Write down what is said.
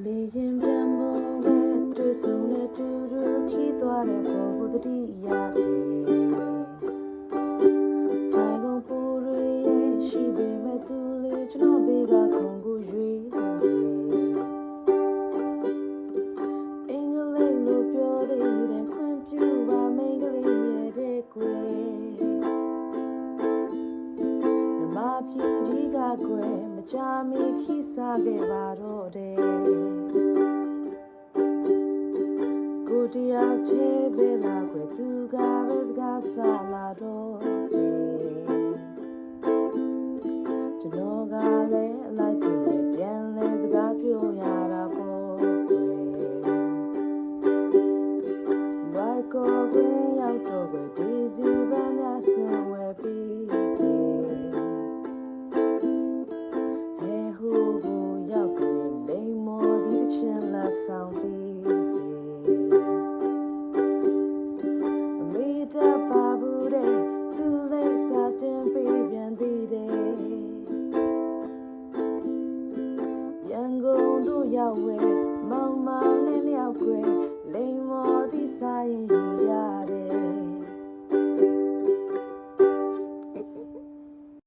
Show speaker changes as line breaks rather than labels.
လေရင်ပြန်ပေါ်ပဲတွေ့ဆုံနဲ့တူတူခီးသွားတဲ့ပေါ်ကိုတတိရတယ်တိုင်ကုန်ပူတွေရဲ့ရှိပေမဲ့သူလေးကျွန်တော်ဘေးကခုံကိုရွေးလို့အင်္ဂလိပ်လိုပြောတဲ့ခွင့်ပြုပါမိန်းကလေးရဲ့တဲ့ကွယ်မြမပြည်ကြီးကကွယ်မကြမီခီးစားခဲ့ပါတော့တယ်ကိုတယောက်သေးပဲလာကွယ်သူကပဲစကားဆလာတော့တယ်ကျွန်တော်ကလည်းအလိုက်သူပဲပြန်လဲစကားပြောရတာပေါ့ကွယ်လိုက်ကိုကွယ်ရောက်တော့ကွယ်ဒီစီပန်းများဆင်ဝဲပြီးတယ်ဟဲဟိုကိုရောက်ကွယ်လိမ်မော်ဒီတစ်ချက်လက်ဆောင်ပြီးတပါဘူးတဲ့သူလေးစားတင်ပေးပြန်သေးတယ်ရန်ကုန်တို့ရောက်ဝဲမောင်မနဲ့လျောက်ွယ်လိမ်မော်သည့်စားရင်